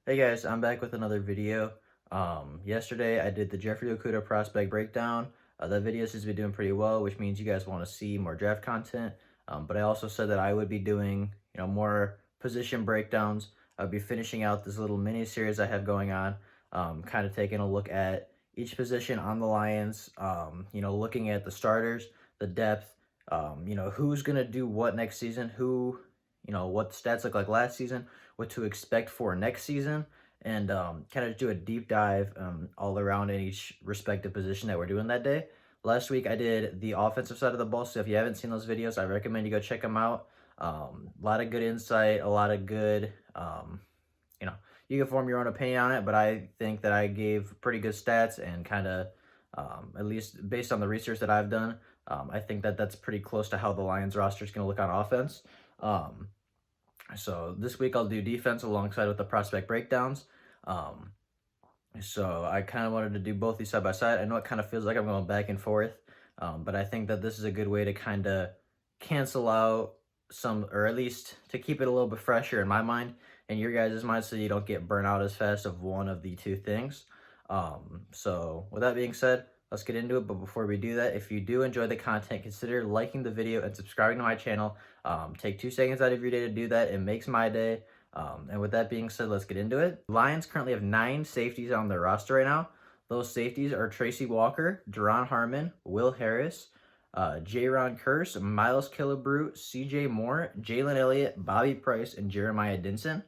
Hey guys, I'm back with another video. Yesterday I did the Jeffrey Okuda prospect breakdown. That video seems to be doing pretty well, which means you guys want to see more draft content. But I also said that I would be doing, more position breakdowns. I'll be finishing out this little mini series I have going on, kind of taking a look at each position on the Lions. Looking at the starters, the depth, who's gonna do what next season, what stats look like last season, what to expect for next season, and kind of do a deep dive all around in each respective position that we're doing that day. Last week I did the offensive side of the ball, so if you haven't seen those videos, I recommend you go check them out. A lot of good insight, a lot of good, you know, you can form your own opinion on it, but I think that I gave pretty good stats and kind of, at least based on the research that I've done, I think that that's pretty close to how the Lions roster is going to look on offense. Um, so this week I'll do defense alongside with the prospect breakdowns. Um, so I kind of wanted to do both these side by side. I know it kind of feels like I'm going back and forth, but I think that this is a good way to kind of cancel out some, or at least to keep it a little bit fresher in my mind and your guys' mind, so you don't get burnt out as fast of one of the two things. So with that being said, let's get into it. But before we do that, if you do enjoy the content, consider liking the video and subscribing to my channel. Take 2 seconds out of your day to do that. It makes my day. And with that being said, let's get into it. Lions currently have 9 safeties on their roster right now. Those safeties are Tracy Walker, Deron Harmon, Will Harris, Jaron Curse, Miles Killebrew, CJ Moore, Jalen Elliott, Bobby Price, and Jeremiah Dinson.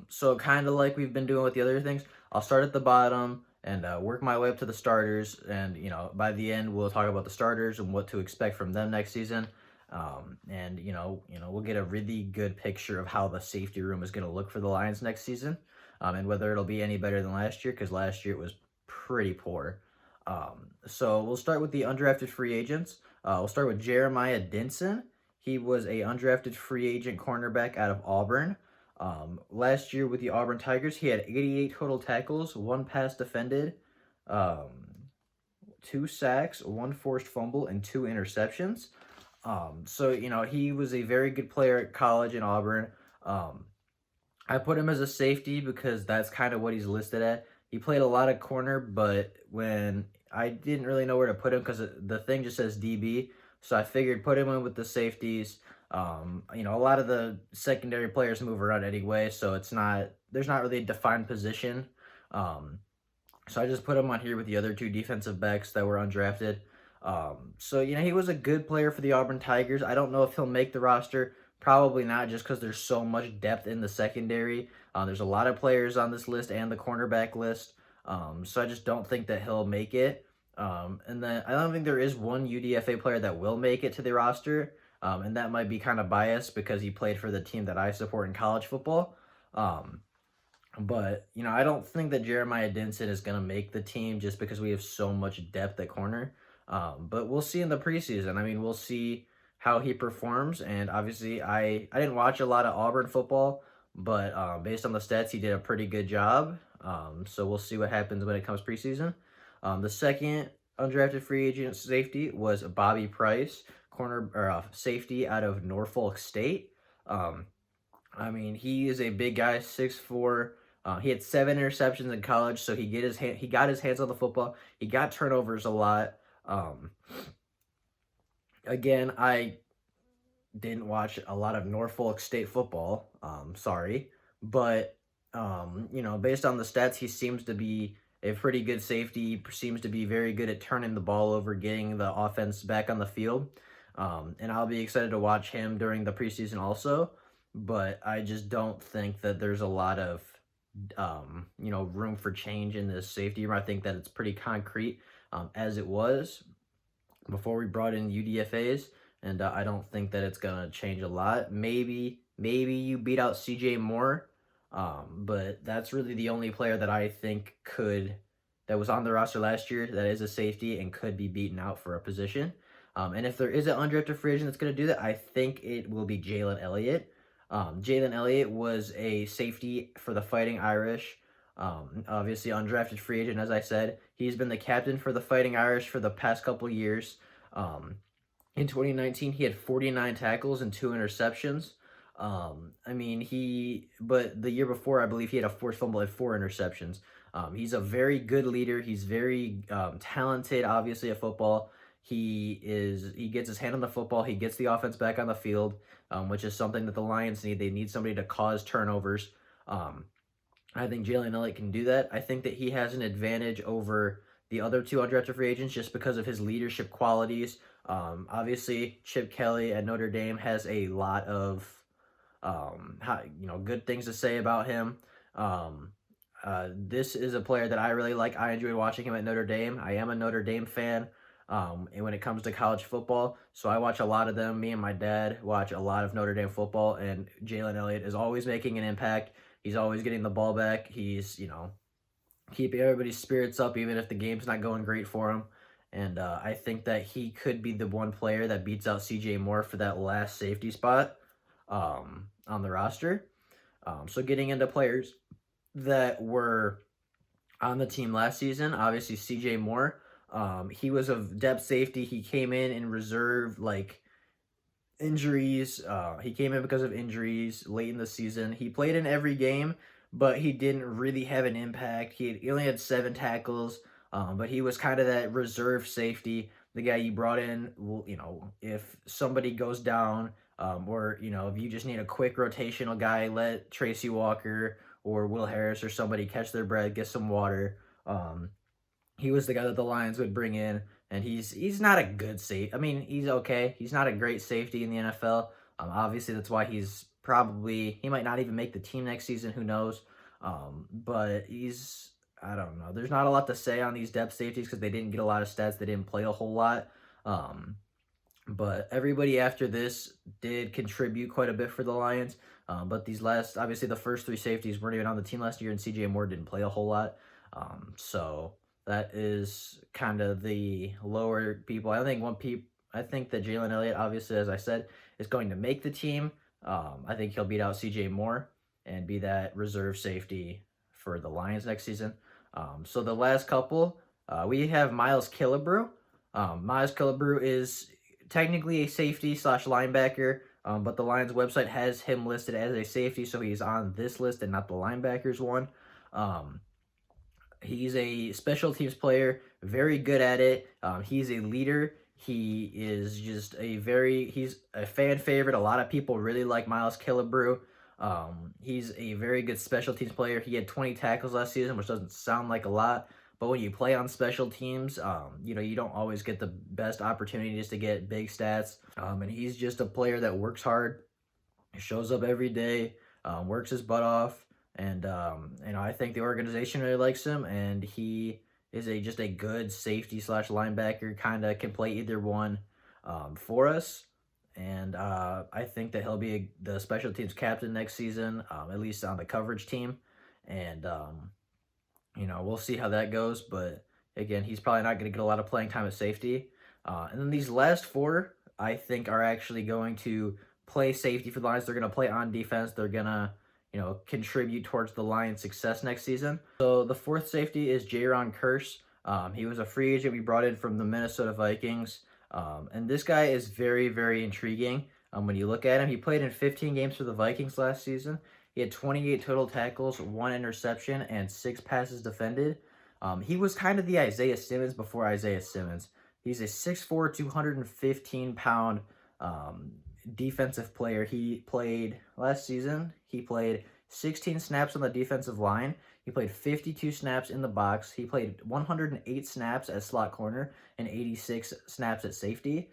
So kind of like we've been doing with the other things, I'll start at the bottom and work my way up to the starters. And, by the end, we'll talk about the starters and what to expect from them next season. We'll get a really good picture of how the safety room is going to look for the Lions next season, and whether it'll be any better than last year, because last year it was pretty poor. So we'll start with the undrafted free agents. We'll start with Jeremiah Dinson. He was a undrafted free agent cornerback out of Auburn. Last year with the Auburn Tigers, he had 88 total tackles, 1 pass defended, 2 sacks, 1 forced fumble, and 2 interceptions. He was a very good player at college in Auburn. I put him as a safety because that's kind of what he's listed at. He played a lot of corner, but when I didn't really know where to put him because the thing just says DB, so I figured put him in with the safeties. A lot of the secondary players move around anyway, so there's not really a defined position. So I just put him on here with the other 2 defensive backs that were undrafted. He was a good player for the Auburn Tigers. I don't know if he'll make the roster. Probably not, just because there's so much depth in the secondary. There's a lot of players on this list and the cornerback list. So I just don't think that he'll make it. And then I don't think there is one UDFA player that will make it to the roster. And that might be kind of biased because he played for the team that I support in college football. I don't think that Jeremiah Dinson is going to make the team just because we have so much depth at corner. But we'll see in the preseason. I mean, we'll see how he performs. And obviously, I didn't watch a lot of Auburn football, but based on the stats, he did a pretty good job. So we'll see what happens when it comes preseason. The second undrafted free agent safety was Bobby Price, safety out of Norfolk State. He is a big guy, 6'4". He had 7 interceptions in college, so he got his hands on the football. He got turnovers a lot. Again, I didn't watch a lot of Norfolk State football. Sorry, but based on the stats, he seems to be a pretty good safety. He seems to be very good at turning the ball over, getting the offense back on the field. And I'll be excited to watch him during the preseason also. But I just don't think that there's a lot of room for change in this safety room. I think that it's pretty concrete as it was before we brought in UDFAs, and I don't think that it's gonna change a lot. Maybe you beat out CJ Moore, but that's really the only player that I think that was on the roster last year that is a safety and could be beaten out for a position. And if there is an undrafted free agent that's gonna do that, I think it will be Jalen Elliott. Jalen Elliott was a safety for the Fighting Irish. Obviously undrafted free agent, as I said. He's been the captain for the Fighting Irish for the past couple years. In 2019, he had 49 tackles and 2 interceptions. I mean, but the year before, I believe he had a forced fumble and 4 interceptions. He's a very good leader. He's very talented, obviously, at football. He gets his hand on the football. He gets the offense back on the field, which is something that the Lions need. They need somebody to cause turnovers. Um, I think Jalen Elliott can do that. I think that he has an advantage over the other two undrafted free agents just because of his leadership qualities. Obviously, Chip Kelly at Notre Dame has a lot of good things to say about him. Um, this is a player that I really like. I enjoyed watching him at Notre Dame. I am a Notre Dame fan. And when it comes to college football, so I watch a lot of them. Me and my dad watch a lot of Notre Dame football, and Jalen Elliott is always making an impact. He's always getting the ball back. He's, keeping everybody's spirits up, even if the game's not going great for him. And I think that he could be the one player that beats out CJ Moore for that last safety spot on the roster. So getting into players that were on the team last season, obviously CJ Moore. He was a depth safety. He came in reserve, like injuries. He came in because of injuries late in the season. He played in every game, but he didn't really have an impact. He only had 7 tackles, but he was kind of that reserve safety, the guy you brought in. If somebody goes down, or if you just need a quick rotational guy, let Tracy Walker or Will Harris or somebody catch their breath, get some water. He was the guy that the Lions would bring in, and he's not a good safety. I mean, he's okay. He's not a great safety in the NFL. Obviously, that's why he might not even make the team next season. Who knows? But I don't know. There's not a lot to say on these depth safeties because they didn't get a lot of stats. They didn't play a whole lot. But everybody after this did contribute quite a bit for the Lions. But obviously, the first 3 safeties weren't even on the team last year, and CJ Moore didn't play a whole lot. So that is kind of the lower people. I think that Jalen Elliott, obviously, as I said, is going to make the team. I think he'll beat out CJ Moore and be that reserve safety for the Lions next season. So the last couple, we have Miles Killebrew. Miles Killebrew is technically a safety slash linebacker, but the Lions website has him listed as a safety, so he's on this list and not the linebackers one. He's a special teams player, very good at it. He's a leader. He's a fan favorite. A lot of people really like Miles Killebrew. He's a very good special teams player. He had 20 tackles last season, which doesn't sound like a lot, but when you play on special teams, you don't always get the best opportunities to get big stats. And he's just a player that works hard, shows up every day, works his butt off. And I think the organization really likes him, and he is just a good safety slash linebacker. Kind of can play either one for us. And I think that he'll be the special teams captain next season, at least on the coverage team. And we'll see how that goes. But again, he's probably not going to get a lot of playing time at safety. And then these last 4, I think, are actually going to play safety for the Lions. They're going to play on defense. They're going to contribute towards the Lions' success next season. So the 4th safety is Jaron Kearse. He was a free agent we brought in from the Minnesota Vikings. And this guy is very, very intriguing. When you look at him, he played in 15 games for the Vikings last season. He had 28 total tackles, 1 interception, and 6 passes defended. He was kind of the Isaiah Simmons before Isaiah Simmons. He's a 6'4", 215-pound defensive player. Last season, he played 16 snaps on the defensive line. He played 52 snaps in the box. He played 108 snaps at slot corner and 86 snaps at safety.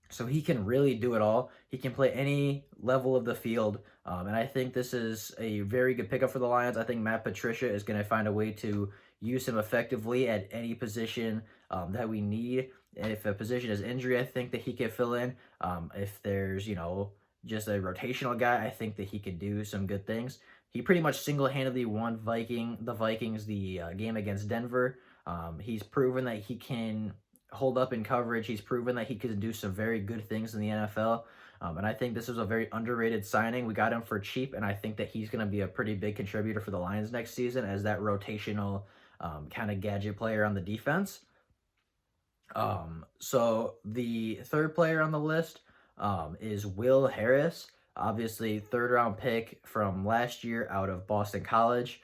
So he can really do it all. He can play any level of the field. And I think this is a very good pickup for the Lions. I think Matt Patricia is going to find a way to use him effectively at any position that we need. And if a position is injury, I think that he can fill in. If there's, just a rotational guy, I think that he could do some good things. He pretty much single-handedly won the Vikings the game against Denver. He's proven that he can hold up in coverage. He's proven that he can do some very good things in the NFL. And I think this was a very underrated signing. We got him for cheap, and I think that he's going to be a pretty big contributor for the Lions next season as that rotational kind of gadget player on the defense. So the 3rd player on the list is Will Harris. Obviously, third round pick from last year out of Boston College.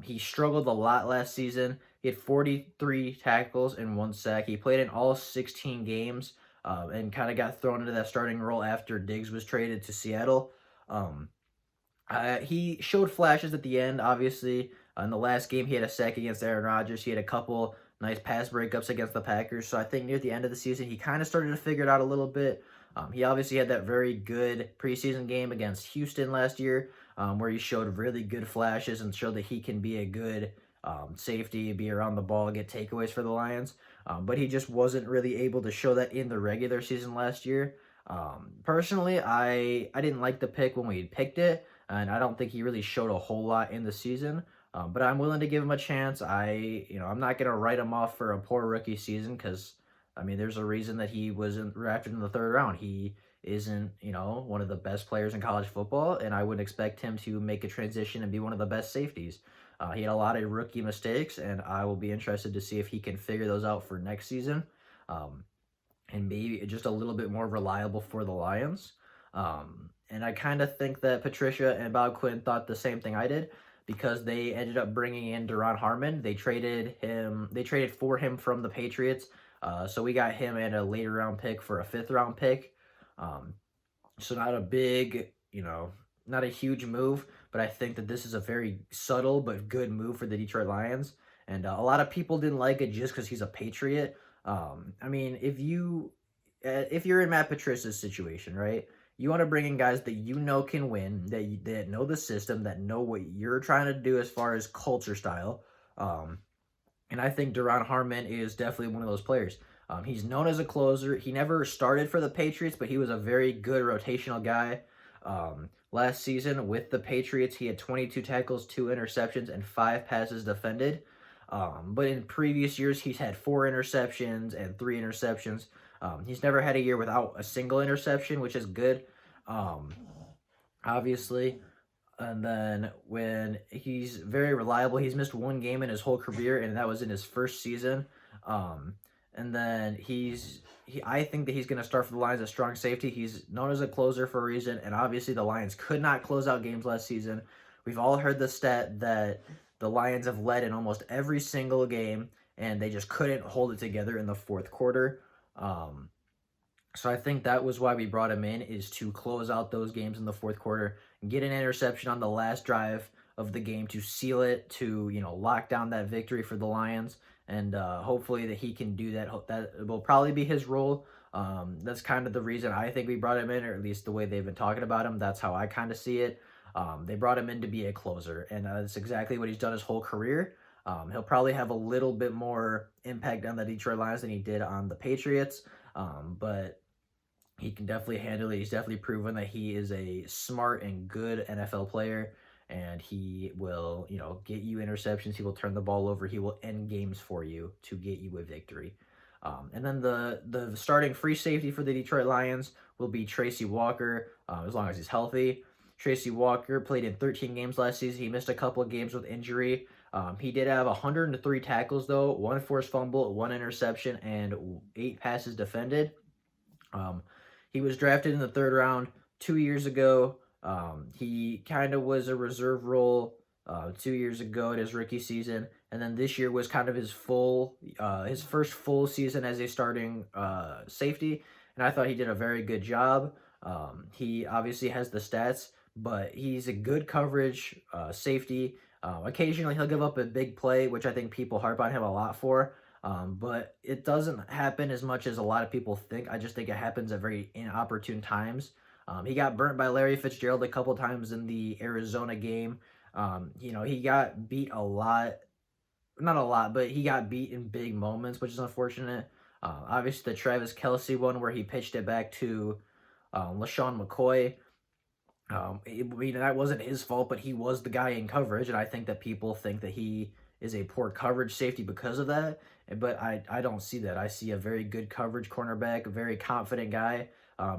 He struggled a lot last season. He had 43 tackles and 1 sack. He played in all 16 games and kind of got thrown into that starting role after Diggs was traded to Seattle. Um, he showed flashes at the end, obviously. In the last game, he had a sack against Aaron Rodgers. He had a couple nice pass breakups against the Packers. So I think near the end of the season, he kind of started to figure it out a little bit. He obviously had that very good preseason game against Houston last year, where he showed really good flashes and showed that he can be a good safety, be around the ball, get takeaways for the Lions. But he just wasn't really able to show that in the regular season last year. Personally, I didn't like the pick when we picked it, and I don't think he really showed a whole lot in the season. But I'm willing to give him a chance. I'm not gonna write him off for a poor rookie season because, I mean, there's a reason that he wasn't drafted in the third round. He isn't, one of the best players in college football, and I wouldn't expect him to make a transition and be one of the best safeties. He had a lot of rookie mistakes, and I will be interested to see if he can figure those out for next season. Um, and maybe just a little bit more reliable for the Lions. And I kind of think that Patricia and Bob Quinn thought the same thing I did because they ended up bringing in Duron Harmon. They traded him. They traded for him from the Patriots. So we got him at a later round pick for a fifth round pick. Um, so not a big, not a huge move, but I think that this is a very subtle but good move for the Detroit Lions. And a lot of people didn't like it just because he's a Patriot. I mean, if you're in Matt Patricia's situation, right? You want to bring in guys that you know can win, that know the system, that know what you're trying to do as far as culture style. Um, and I think Duron Harmon is definitely one of those players. He's known as a closer. He never started for the Patriots, but he was a very good rotational guy. Last season with the Patriots, he had 22 tackles, 2 interceptions, and 5 passes defended. But in previous years, he's had 4 interceptions and 3 interceptions. He's never had a year without a single interception, which is good, um, obviously. And then when he's very reliable, he's missed 1 game in his whole career, and that was in his first season. Um, and then I think that he's going to start for the Lions as strong safety. He's known as a closer for a reason, and obviously the Lions could not close out games last season. We've all heard the stat that the Lions have led in almost every single game, and they just couldn't hold it together in the fourth quarter. Um, so I think that was why we brought him in, is to close out those games in the fourth quarter, get an interception on the last drive of the game to seal it, to lock down that victory for the Lions, and hopefully that he can do that. That will probably be his role. That's kind of the reason I think we brought him in, or at least the way they've been talking about him. That's how I kind of see it. They brought him in to be a closer, and that's exactly what he's done his whole career. He'll probably have a little bit more impact on the Detroit Lions than he did on the Patriots, but he can definitely handle it. He's definitely proven that he is a smart and good NFL player, and he will, get you interceptions. He will turn the ball over. He will end games for you to get you a victory. And then the starting free safety for the Detroit Lions will be Tracy Walker, as long as he's healthy. Tracy Walker played in 13 games last season. He missed a couple of games with injury. He did have 103 tackles, though, 1 forced fumble, 1 interception, and 8 passes defended. He was drafted in the third round 2 years ago. He kind of was a reserve role 2 years ago in his rookie season, and then this year was kind of his first full season as a starting safety, and I thought he did a very good job. He obviously has the stats, but he's a good coverage safety. Occasionally he'll give up a big play, which I think people harp on him a lot for. But it doesn't happen as much as a lot of people think. I just think it happens at very inopportune times. He got burnt by Larry Fitzgerald a couple times in the Arizona game. He got beat a lot. Not a lot, but he got beat in big moments, which is unfortunate. Obviously, the Travis Kelce one where he pitched it back to LaShawn McCoy. That wasn't his fault, but he was the guy in coverage, and I think that people think that he is a poor coverage safety because of that. But I don't see that. I see a very good coverage cornerback, a very confident guy.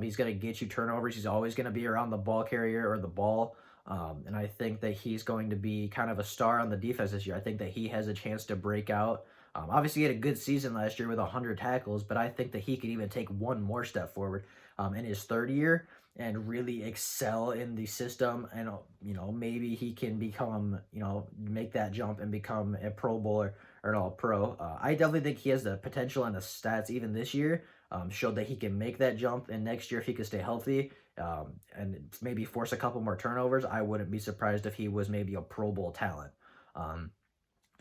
He's going to get you turnovers. He's always going to be around the ball carrier or the ball. And I think that he's going to be kind of a star on the defense this year. I think that he has a chance to break out. Obviously, he had a good season last year with 100 tackles, but I think that he could even take one more step forward in his third year. and really excel in the system, and maybe he can become, make that jump and become a Pro Bowler or an All Pro. I definitely think he has the potential and the stats even this year. Showed that he can make that jump, and next year if he could stay healthy, and maybe force a couple more turnovers, I wouldn't be surprised if he was maybe a Pro Bowl talent. Um,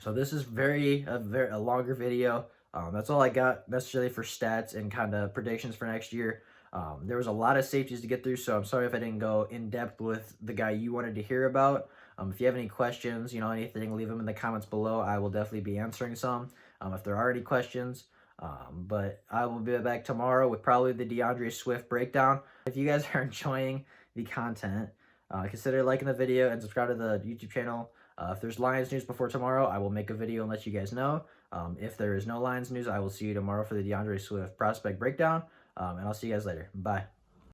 so this is a longer video. That's all I got necessarily for stats and kind of predictions for next year. There was a lot of safeties to get through, so I'm sorry if I didn't go in depth with the guy you wanted to hear about. If you have any questions, anything, leave them in the comments below. I will definitely be answering some if there are any questions. But I will be back tomorrow with probably the DeAndre Swift breakdown. If you guys are enjoying the content, consider liking the video and subscribe to the YouTube channel. If there's Lions news before tomorrow, I will make a video and let you guys know. If there is no Lions news, I will see you tomorrow for the DeAndre Swift prospect breakdown. And I'll see you guys later. Bye.